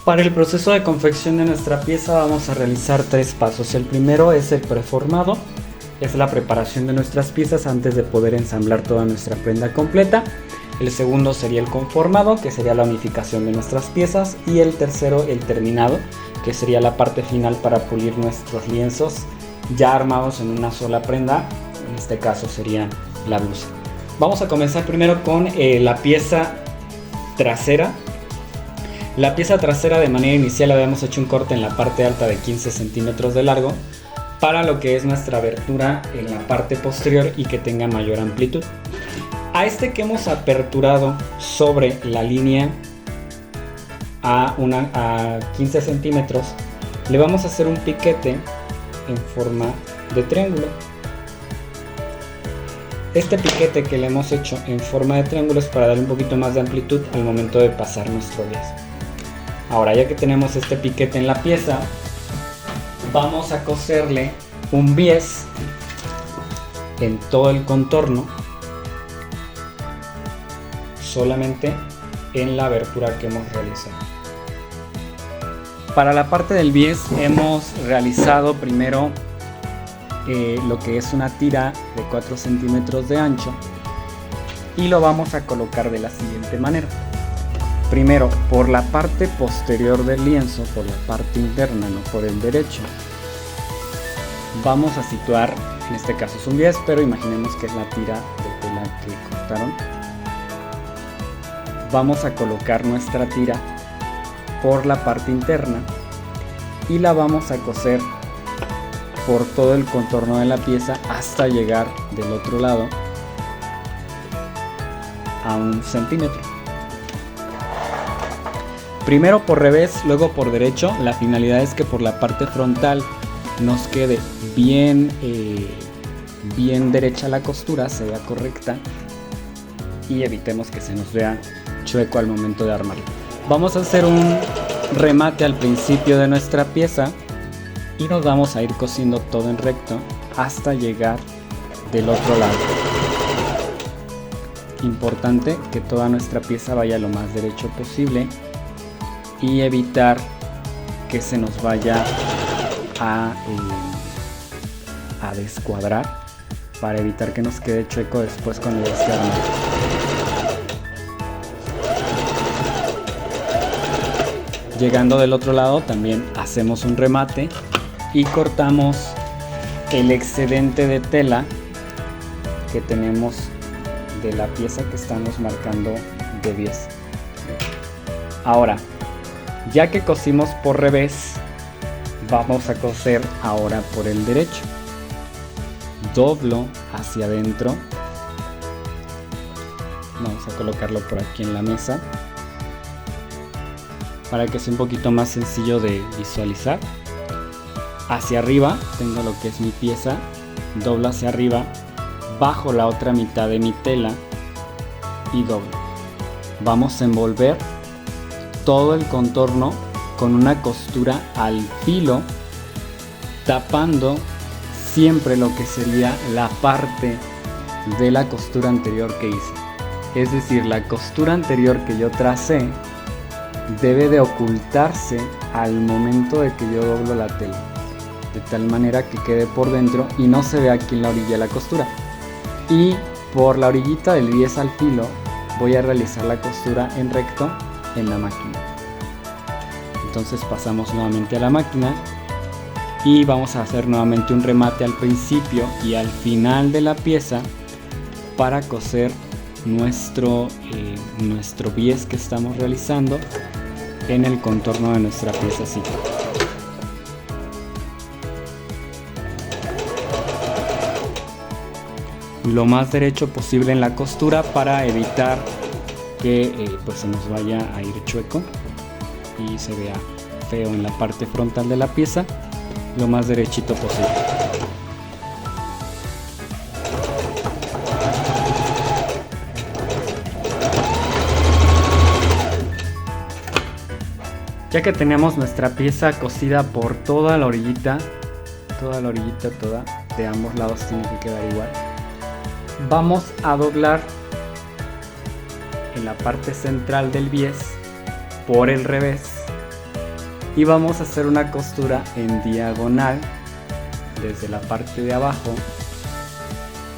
Para el proceso de confección de nuestra pieza vamos a realizar 3 pasos. El primero es el preformado, es la preparación de nuestras piezas antes de poder ensamblar toda nuestra prenda completa. El segundo sería el conformado, que sería la unificación de nuestras piezas. Y el tercero, el terminado, que sería la parte final para pulir nuestros lienzos ya armados en una sola prenda. En este caso sería la blusa. Vamos a comenzar primero con la pieza trasera. La pieza trasera, de manera inicial habíamos hecho un corte en la parte alta de 15 centímetros de largo para lo que es nuestra abertura en la parte posterior y que tenga mayor amplitud. A este que hemos aperturado sobre la línea a 15 centímetros le vamos a hacer un piquete en forma de triángulo. Este piquete que le hemos hecho en forma de triángulo es para darle un poquito más de amplitud al momento de pasar nuestro bies. Ahora, ya que tenemos este piquete en la pieza, vamos a coserle un bies en todo el contorno, solamente en la abertura que hemos realizado. Para la parte del bies hemos realizado primero lo que es una tira de 4 centímetros de ancho y lo vamos a colocar de la siguiente manera. Primero, por la parte posterior del lienzo, por la parte interna, no por el derecho, vamos a situar, en este caso es un bies, pero imaginemos que es la tira de tela que cortaron. Vamos a colocar nuestra tira por la parte interna y la vamos a coser por todo el contorno de la pieza hasta llegar del otro lado a 1 centímetro. Primero por revés, luego por derecho. La finalidad es que por la parte frontal nos quede bien derecha la costura, se vea correcta y evitemos que se nos vea chueco al momento de armarlo. Vamos a hacer un remate al principio de nuestra pieza y nos vamos a ir cosiendo todo en recto hasta llegar del otro lado. Importante que toda nuestra pieza vaya lo más derecho posible y evitar que se nos vaya a descuadrar, para evitar que nos quede chueco después cuando ya esté armado. Llegando del otro lado también hacemos un remate y cortamos el excedente de tela que tenemos de la pieza que estamos marcando de bies. Ahora, ya que cosimos por revés, vamos a coser ahora por el derecho. Doblo hacia adentro. Vamos a colocarlo por aquí en la mesa para que sea un poquito más sencillo de visualizar. Hacia arriba tengo lo que es mi pieza, doblo hacia arriba, bajo la otra mitad de mi tela y doblo. Vamos a envolver todo el contorno con una costura al filo, tapando siempre lo que sería la parte de la costura anterior que hice. Es decir, la costura anterior que yo tracé debe de ocultarse al momento de que yo doblo la tela, de tal manera que quede por dentro y no se vea aquí en la orilla la costura. Y por la orillita del bies al filo voy a realizar la costura en recto en la máquina. Entonces pasamos nuevamente a la máquina y vamos a hacer nuevamente un remate al principio y al final de la pieza para coser nuestro bies que estamos realizando en el contorno de nuestra pieza así. Lo más derecho posible en la costura para evitar que pues se nos vaya a ir chueco y se vea feo en la parte frontal de la pieza, lo más derechito posible. Ya que tenemos nuestra pieza cosida por toda la orillita, toda de ambos lados tiene que quedar igual, vamos a doblar en la parte central del bies por el revés y vamos a hacer una costura en diagonal desde la parte de abajo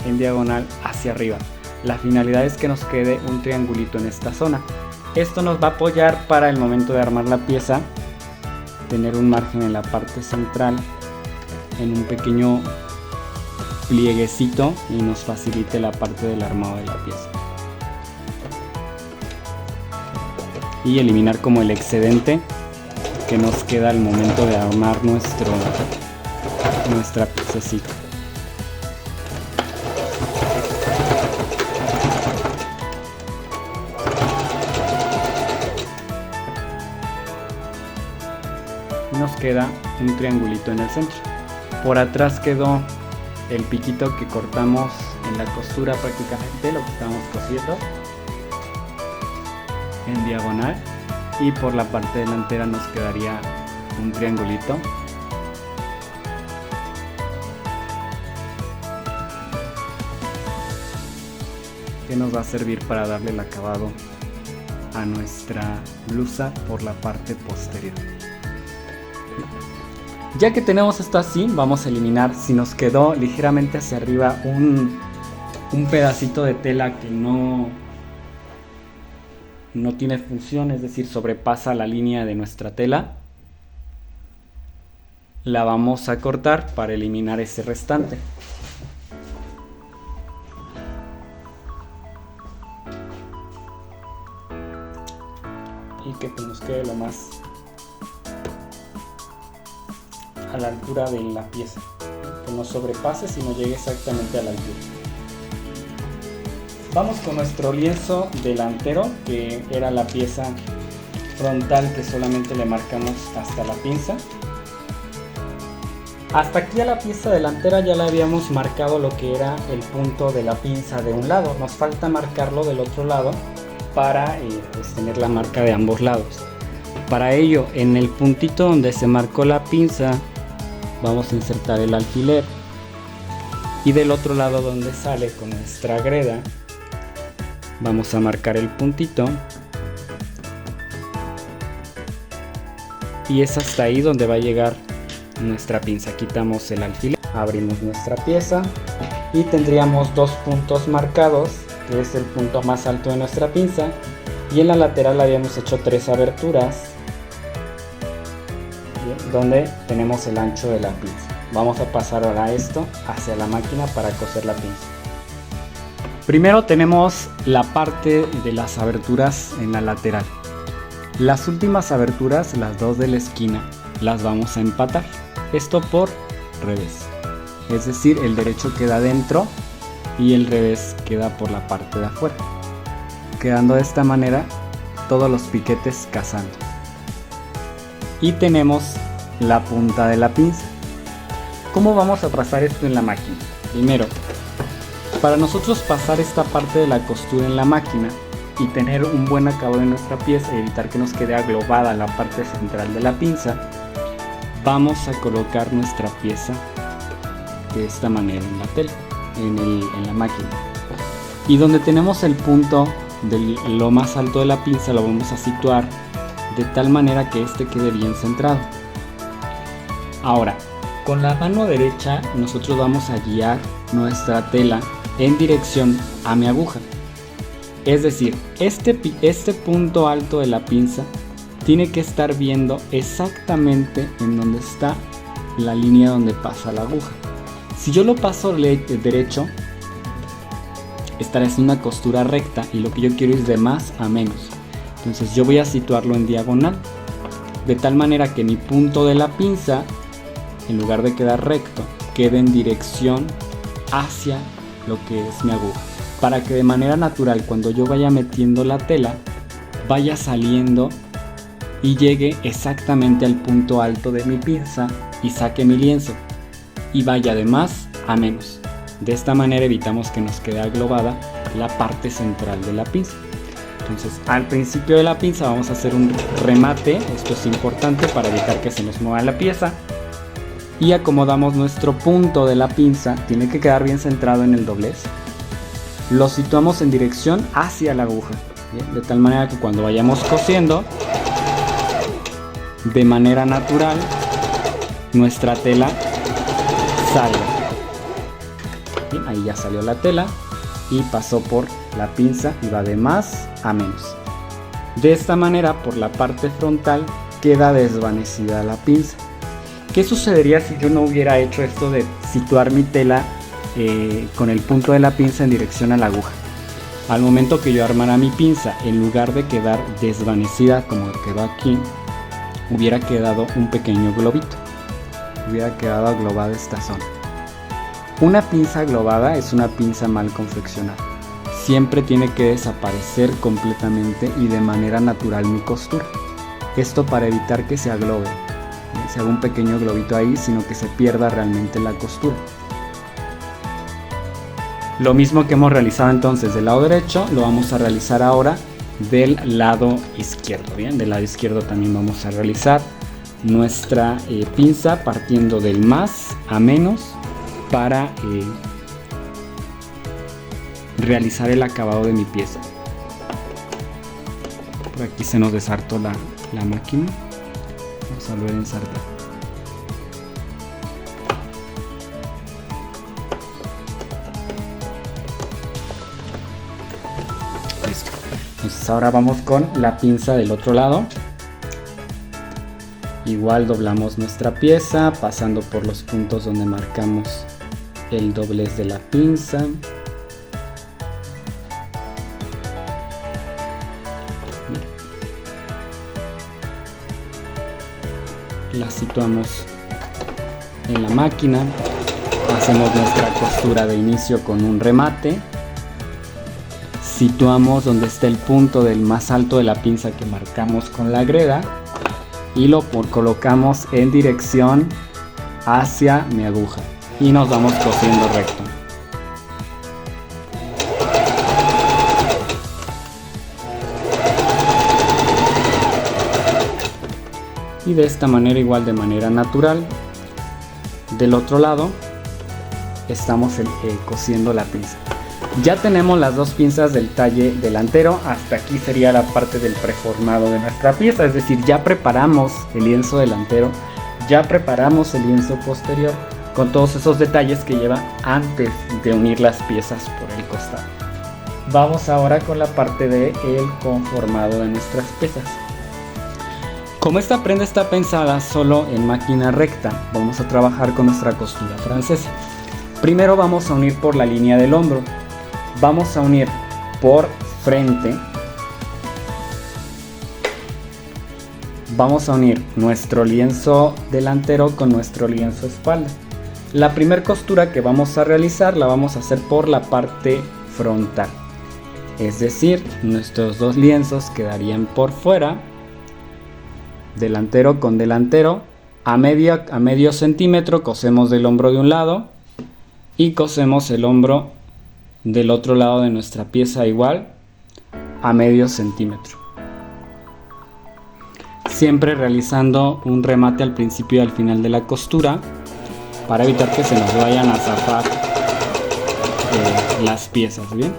en diagonal hacia arriba. La finalidad es que nos quede un triangulito en esta zona. Esto nos va a apoyar para el momento de armar la pieza, tener un margen en la parte central, en un pequeño plieguecito, y nos facilite la parte del armado de la pieza. Y eliminar como el excedente que nos queda al momento de armar nuestra piececita. Nos queda un triangulito en el centro. Por atrás quedó el piquito que cortamos en la costura, prácticamente lo que estamos cosiendo en diagonal, y por la parte delantera nos quedaría un triangulito que nos va a servir para darle el acabado a nuestra blusa por la parte posterior. Ya que tenemos esto así, vamos a eliminar si nos quedó ligeramente hacia arriba un pedacito de tela que no tiene función, es decir, sobrepasa la línea de nuestra tela. La vamos a cortar para eliminar ese restante. Y que nos quede lo más a la altura de la pieza, que no sobrepase, sino llegue exactamente a la altura. Vamos con nuestro lienzo delantero, que era la pieza frontal que solamente le marcamos hasta la pinza. Hasta aquí a la pieza delantera ya le habíamos marcado lo que era el punto de la pinza de un lado. Nos falta marcarlo del otro lado para pues tener la marca de ambos lados. Para ello, en el puntito donde se marcó la pinza, vamos a insertar el alfiler, y del otro lado donde sale con nuestra greda vamos a marcar el puntito, y es hasta ahí donde va a llegar nuestra pinza. Quitamos el alfiler, abrimos nuestra pieza y tendríamos dos puntos marcados, que es el punto más alto de nuestra pinza, y en la lateral habíamos hecho 3 aberturas donde tenemos el ancho de la pinza. Vamos a pasar ahora esto hacia la máquina para coser la pinza. Primero tenemos la parte de las aberturas en la lateral. Las últimas aberturas, las dos de la esquina, las vamos a empatar. Esto por revés, es decir, el derecho queda dentro y el revés queda por la parte de afuera, quedando de esta manera todos los piquetes casando. Y tenemos la punta de la pinza. ¿Cómo vamos a pasar esto en la máquina? Primero, para nosotros pasar esta parte de la costura en la máquina y tener un buen acabado en nuestra pieza y evitar que nos quede aglobada la parte central de la pinza, vamos a colocar nuestra pieza de esta manera en la tela, en la máquina. Y donde tenemos el punto de lo más alto de la pinza lo vamos a situar de tal manera que este quede bien centrado. Ahora, con la mano derecha nosotros vamos a guiar nuestra tela en dirección a mi aguja. Es decir, este punto alto de la pinza tiene que estar viendo exactamente en donde está la línea donde pasa la aguja. Si yo lo paso derecho, estará en una costura recta, y lo que yo quiero es de más a menos. Entonces yo voy a situarlo en diagonal, de tal manera que mi punto de la pinza, en lugar de quedar recto, quede en dirección hacia lo que es mi aguja, para que de manera natural, cuando yo vaya metiendo la tela, vaya saliendo y llegue exactamente al punto alto de mi pinza y saque mi lienzo, y vaya de más a menos. De esta manera evitamos que nos quede aglobada la parte central de la pinza. Entonces, al principio de la pinza vamos a hacer un remate. Esto es importante para evitar que se nos mueva la pieza. Y acomodamos nuestro punto de la pinza. Tiene que quedar bien centrado en el doblez. Lo situamos en dirección hacia la aguja, ¿bien? De tal manera que cuando vayamos cosiendo de manera natural nuestra tela salga. Bien, ahí ya salió la tela y pasó por la pinza y va de más a menos. De esta manera, por la parte frontal queda desvanecida la pinza. ¿Qué sucedería si yo no hubiera hecho esto de situar mi tela con el punto de la pinza en dirección a la aguja? Al momento que yo armara mi pinza, en lugar de quedar desvanecida como quedó aquí, hubiera quedado un pequeño globito. Hubiera quedado aglobada esta zona. Una pinza aglobada es una pinza mal confeccionada. Siempre tiene que desaparecer completamente y de manera natural mi costura. Esto para evitar que se aglobe, se haga un pequeño globito ahí, sino que se pierda realmente la costura. Lo mismo que hemos realizado entonces del lado derecho, lo vamos a realizar ahora del lado izquierdo. Bien, del lado izquierdo también vamos a realizar nuestra pinza partiendo del más a menos para realizar el acabado de mi pieza. Por aquí se nos deshartó la máquina. Vamos a volver a ensartar. Listo. Entonces ahora vamos con la pinza del otro lado. Igual doblamos nuestra pieza pasando por los puntos donde marcamos el doblez de la pinza. La situamos en la máquina, hacemos nuestra costura de inicio con un remate, situamos donde está el punto del más alto de la pinza que marcamos con la greda y lo colocamos en dirección hacia mi aguja y nos vamos cosiendo recto. Y de esta manera, igual de manera natural, del otro lado estamos cosiendo la pinza. Ya tenemos las dos pinzas del talle delantero. Hasta aquí sería la parte del preformado de nuestra pieza, es decir, ya preparamos el lienzo delantero, ya preparamos el lienzo posterior con todos esos detalles que lleva antes de unir las piezas por el costado. Vamos ahora con la parte del conformado de nuestras piezas. Como esta prenda está pensada solo en máquina recta, vamos a trabajar con nuestra costura francesa. Primero vamos a unir por la línea del hombro. Vamos a unir por frente. Vamos a unir nuestro lienzo delantero con nuestro lienzo espalda. La primera costura que vamos a realizar la vamos a hacer por la parte frontal. Es decir, nuestros dos lienzos quedarían por fuera. Delantero con delantero, a medio centímetro cosemos del hombro de un lado y cosemos el hombro del otro lado de nuestra pieza igual a medio centímetro. Siempre realizando un remate al principio y al final de la costura para evitar que se nos vayan a zafar las piezas, ¿bien?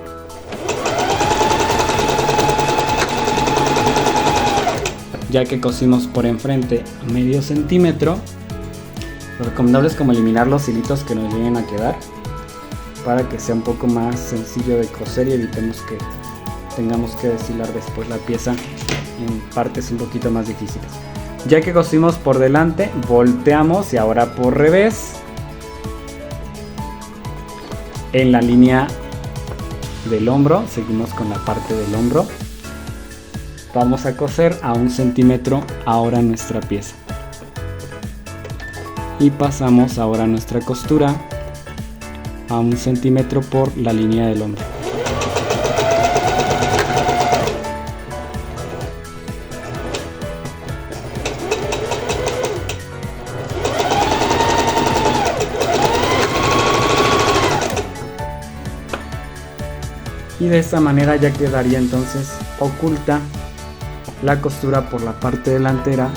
Ya que cosimos por enfrente a medio centímetro, lo recomendable es como eliminar los hilitos que nos lleguen a quedar para que sea un poco más sencillo de coser y evitemos que tengamos que deshilar después la pieza en partes un poquito más difíciles. Ya que cosimos por delante, volteamos y ahora por revés en la línea del hombro, seguimos con la parte del hombro. Vamos a coser a 1 centímetro ahora nuestra pieza y pasamos ahora nuestra costura a 1 centímetro por la línea del hombro. Y de esta manera ya quedaría entonces oculta la costura por la parte delantera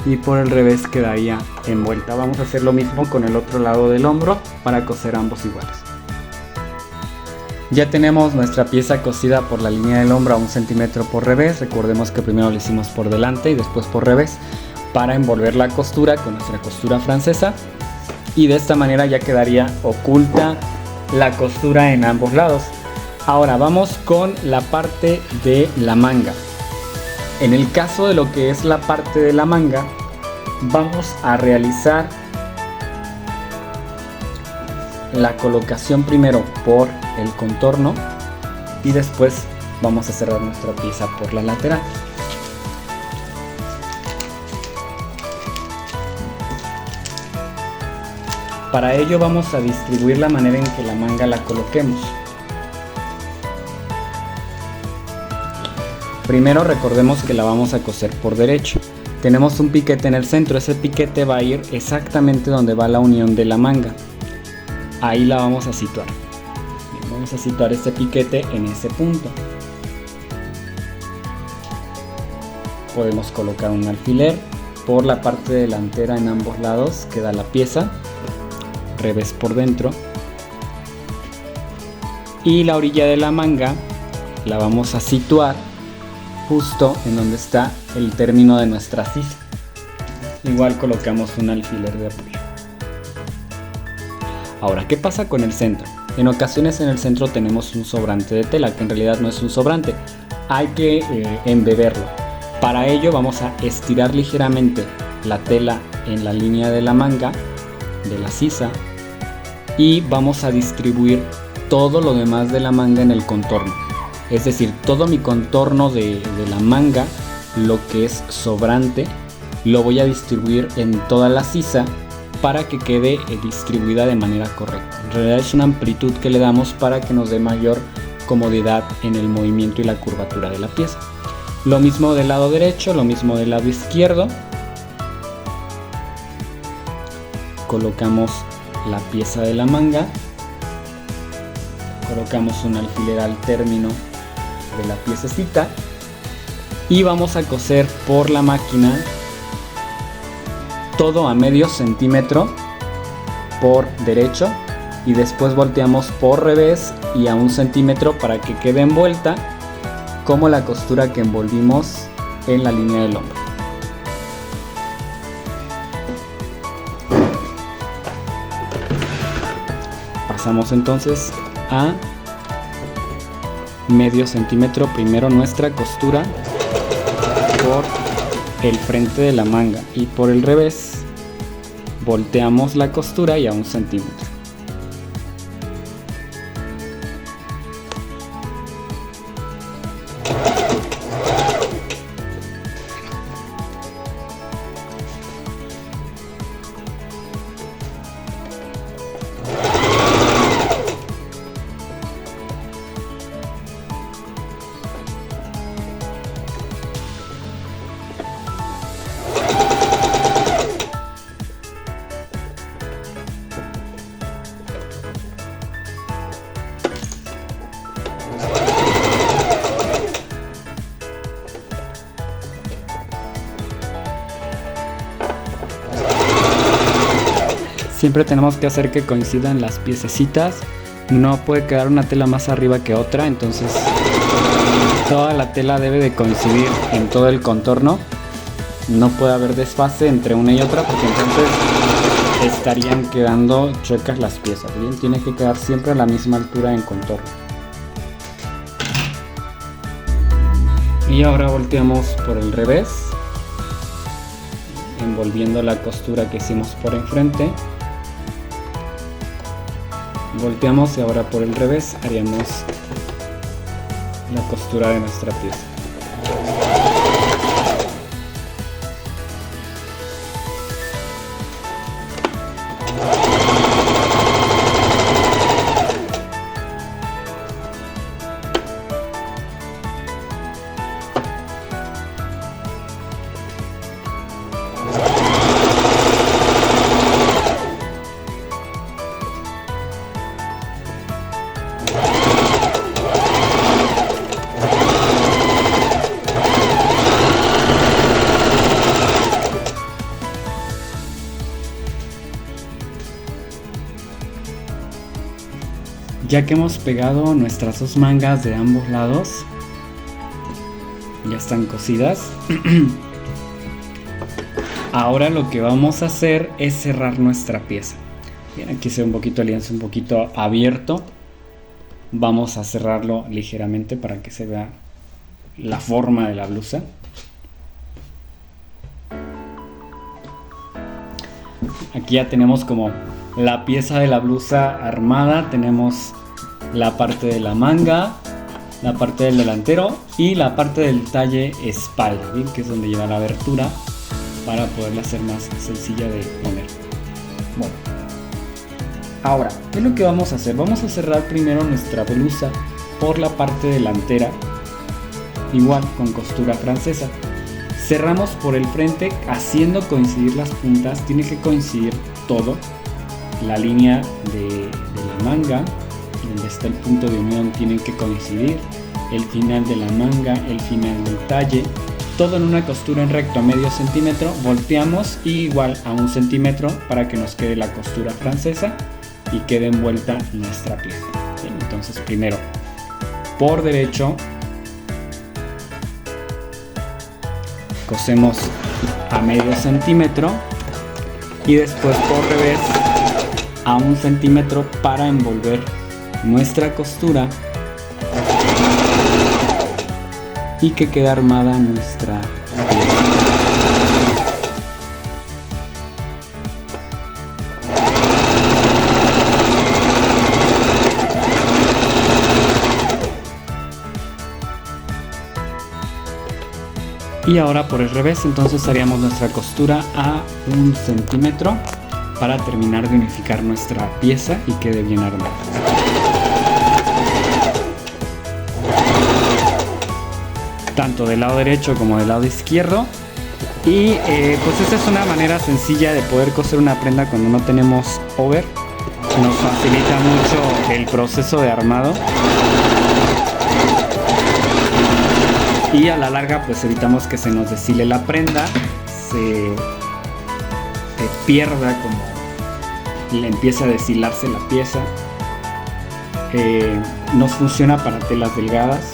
y por el revés quedaría envuelta. Vamos a hacer lo mismo con el otro lado del hombro para coser ambos iguales. Ya tenemos nuestra pieza cosida por la línea del hombro a 1 centímetro por revés. Recordemos que primero lo hicimos por delante y después por revés. para envolver la costura con nuestra costura francesa, y de esta manera ya quedaría oculta la costura en ambos lados. Ahora vamos con la parte de la manga. En el caso de lo que es la parte de la manga, vamos a realizar la colocación primero por el contorno y después vamos a cerrar nuestra pieza por la lateral. Para ello vamos a distribuir la manera en que la manga la coloquemos. Primero recordemos que la vamos a coser por derecho. Tenemos un piquete en el centro, ese piquete va a ir exactamente donde va la unión de la manga. Ahí la vamos a situar. Bien, vamos a situar este piquete en ese punto. Podemos colocar un alfiler por la parte delantera en ambos lados, queda la pieza, revés por dentro. Y la orilla de la manga la vamos a situar justo en donde está el término de nuestra sisa. Igual colocamos un alfiler de apoyo. Ahora, ¿qué pasa con el centro? En ocasiones en el centro tenemos un sobrante de tela, que en realidad no es un sobrante. Hay que embeberlo. Para ello vamos a estirar ligeramente la tela en la línea de la manga, de la sisa, y vamos a distribuir todo lo demás de la manga en el contorno. Es decir, todo mi contorno de la manga, lo que es sobrante, lo voy a distribuir en toda la sisa para que quede distribuida de manera correcta. En realidad es una amplitud que le damos para que nos dé mayor comodidad en el movimiento y la curvatura de la pieza. Lo mismo del lado derecho, lo mismo del lado izquierdo. Colocamos la pieza de la manga, colocamos un alfiler al término de la piececita y vamos a coser por la máquina todo a medio centímetro por derecho y después volteamos por revés y a 1 centímetro para que quede envuelta como la costura que envolvimos en la línea del hombro. Pasamos entonces a medio centímetro primero nuestra costura por el frente de la manga y por el revés volteamos la costura y a 1 centímetro. Siempre tenemos que hacer que coincidan las piececitas. No puede quedar una tela más arriba que otra, entonces toda la tela debe de coincidir en todo el contorno. No puede haber desfase entre una y otra porque entonces estarían quedando chuecas las piezas. Bien, tiene que quedar siempre a la misma altura en contorno. Y ahora volteamos por el revés, envolviendo la costura que hicimos por enfrente. Volteamos y ahora por el revés haríamos la costura de nuestra pieza. Ya que hemos pegado nuestras dos mangas de ambos lados, ya están cosidas. Ahora lo que vamos a hacer es cerrar nuestra pieza. Bien, aquí se ve un poquito el lienzo un poquito abierto. Vamos a cerrarlo ligeramente para que se vea la forma de la blusa. Aquí ya tenemos como la pieza de la blusa armada. Tenemos la parte de la manga, la parte del delantero y la parte del talle espalda, ¿bien? Que es donde lleva la abertura para poderla hacer más sencilla de poner. Bueno, ahora, ¿qué es lo que vamos a hacer? Vamos a cerrar primero nuestra blusa por la parte delantera, igual con costura francesa. Cerramos por el frente haciendo coincidir las puntas. Tiene que coincidir todo. La línea de la manga, donde está el punto de unión, tienen que coincidir. El final de la manga, el final del talle. Todo en una costura en recto a medio centímetro. Volteamos y igual a 1 centímetro para que nos quede la costura francesa y quede envuelta nuestra pieza. Bien, entonces primero por derecho cosemos a medio centímetro y después por revés a 1 centímetro para envolver nuestra costura y que quede armada nuestra pieza. Y ahora por el revés, entonces haríamos nuestra costura a 1 centímetro para terminar de unificar nuestra pieza y quede bien armada. Tanto del lado derecho como del lado izquierdo. Y pues esta es una manera sencilla de poder coser una prenda cuando no tenemos over. Nos facilita mucho el proceso de armado. Y a la larga pues evitamos que se nos deshile la prenda, se pierda, como le empieza a deshilarse la pieza. Nos funciona para telas delgadas.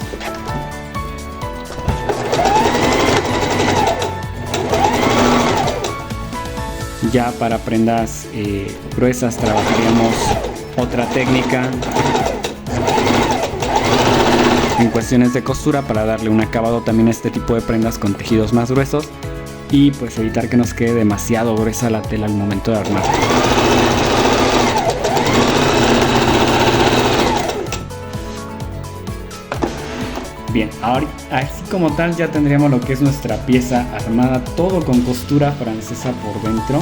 Ya para prendas gruesas trabajaríamos otra técnica en cuestiones de costura para darle un acabado también a este tipo de prendas con tejidos más gruesos y pues evitar que nos quede demasiado gruesa la tela al momento de armar. Bien, ahora así como tal ya tendríamos lo que es nuestra pieza armada, todo con costura francesa por dentro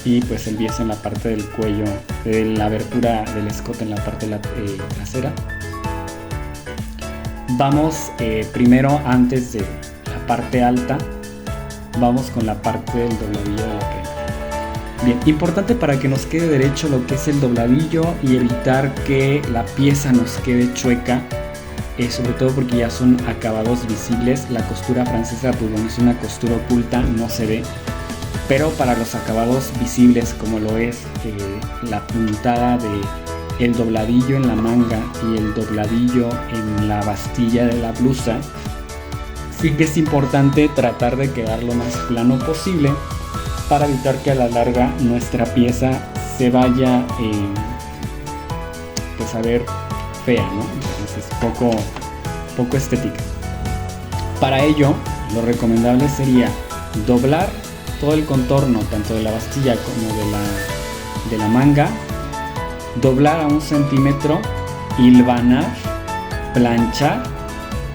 y pues el bies en la parte del cuello, de la abertura del escote en la parte trasera. Vamos primero, antes de la parte alta, vamos con la parte del dobladillo de la prenda. Bien, importante para que nos quede derecho lo que es el dobladillo y evitar que la pieza nos quede chueca, sobre todo porque ya son acabados visibles. La costura francesa pues bueno, es una costura oculta, no se ve, pero para los acabados visibles como lo es la puntada de el dobladillo en la manga y el dobladillo en la bastilla de la blusa, sí que es importante tratar de quedar lo más plano posible para evitar que a la larga nuestra pieza se vaya pues a ver fea, ¿no? Entonces es poco estética. Para ello lo recomendable sería doblar todo el contorno tanto de la bastilla como de la manga, doblar a 1 centímetro, hilvanar, planchar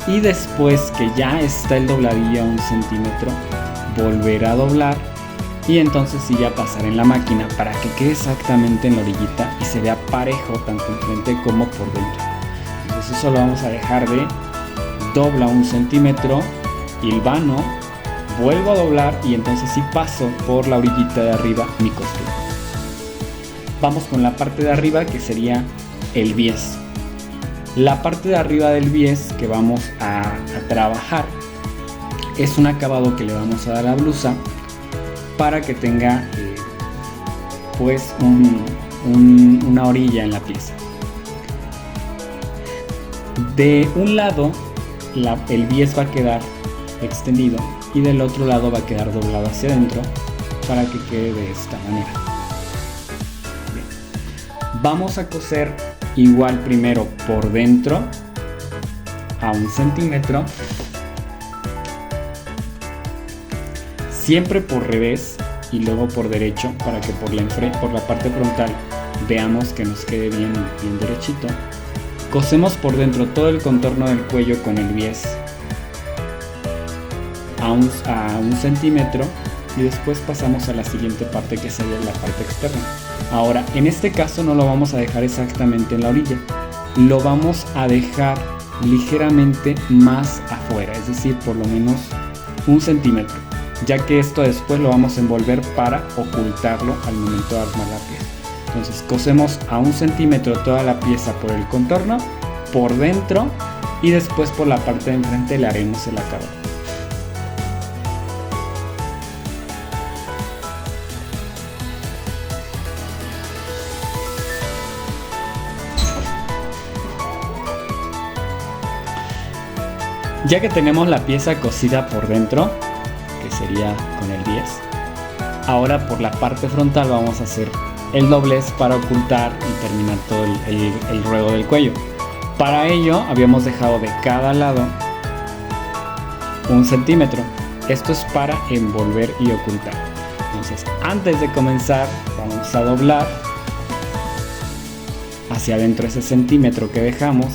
y después que ya está el dobladillo a 1 centímetro, volver a doblar y entonces sí ya pasar en la máquina para que quede exactamente en la orillita y se vea parejo tanto enfrente como por dentro. Entonces eso lo vamos a dejar de dobla 1 centímetro, hilvano, vuelvo a doblar y entonces sí paso por la orillita de arriba mi costura. Vamos con la parte de arriba que sería el bies. La parte de arriba del bies que vamos a trabajar es un acabado que le vamos a dar a la blusa para que tenga pues una orilla en la pieza. De un lado el bies va a quedar extendido y del otro lado va a quedar doblado hacia adentro para que quede de esta manera. Bien. Vamos a coser igual primero por dentro a 1 centímetro, siempre por revés y luego por derecho, para que por la parte frontal veamos que nos quede bien derechito. Cosemos por dentro todo el contorno del cuello con el bies a 1 centímetro y después pasamos a la siguiente parte, que sería la parte externa. Ahora, en este caso no lo vamos a dejar exactamente en la orilla, lo vamos a dejar ligeramente más afuera, es decir, por lo menos 1 centímetro, ya que esto después lo vamos a envolver para ocultarlo al momento de armar la pieza. Entonces cosemos a 1 centímetro toda la pieza por el contorno, por dentro, y después por la parte de enfrente le haremos el acabado. Ya que tenemos la pieza cosida por dentro, que sería con el bies, ahora por la parte frontal vamos a hacer el doblez para ocultar y terminar todo el ruedo del cuello. Para ello habíamos dejado de cada lado 1 centímetro. Esto es para envolver y ocultar. Entonces, antes de comenzar, vamos a doblar hacia adentro ese centímetro que dejamos,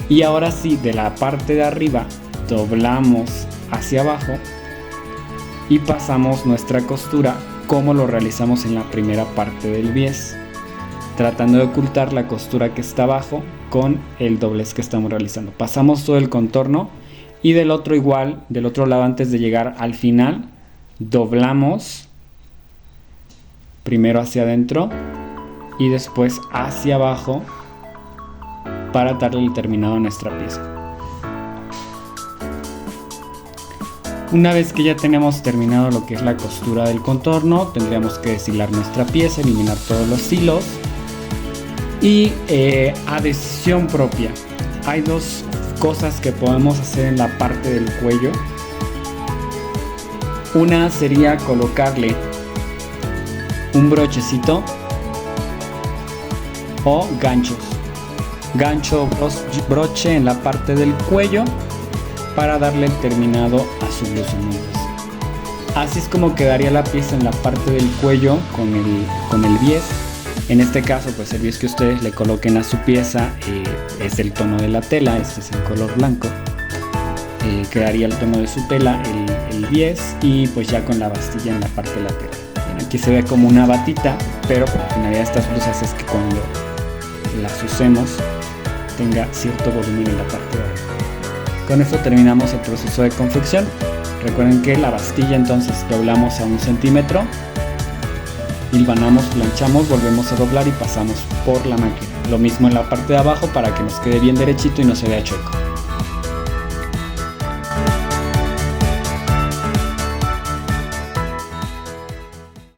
y ahora sí, de la parte de arriba doblamos hacia abajo y pasamos nuestra costura como lo realizamos en la primera parte del bies, tratando de ocultar la costura que está abajo con el doblez que estamos realizando. Pasamos todo el contorno y del otro igual, del otro lado, antes de llegar al final, doblamos primero hacia adentro y después hacia abajo para darle el terminado a nuestra pieza. Una vez que ya tenemos terminado lo que es la costura del contorno, tendríamos que deshilar nuestra pieza, eliminar todos los hilos y a decisión propia. Hay dos cosas que podemos hacer en la parte del cuello. Una sería colocarle un brochecito o ganchos. Gancho, broche en la parte del cuello para darle el terminado a su blusa. Así es como quedaría la pieza en la parte del cuello con el bies. En este caso, pues el bies que ustedes le coloquen a su pieza es del tono de la tela, este es en color blanco. Quedaría el tono de su tela, el bies, y pues ya con la bastilla en la parte lateral. Bien, aquí se ve como una batita, pero la finalidad de estas blusas es que cuando las usemos tenga cierto volumen en la parte de abajo. Con esto terminamos el proceso de confección. Recuerden que la bastilla entonces doblamos a 1 centímetro, hilvanamos, planchamos, volvemos a doblar y pasamos por la máquina. Lo mismo en la parte de abajo para que nos quede bien derechito y no se vea chueco.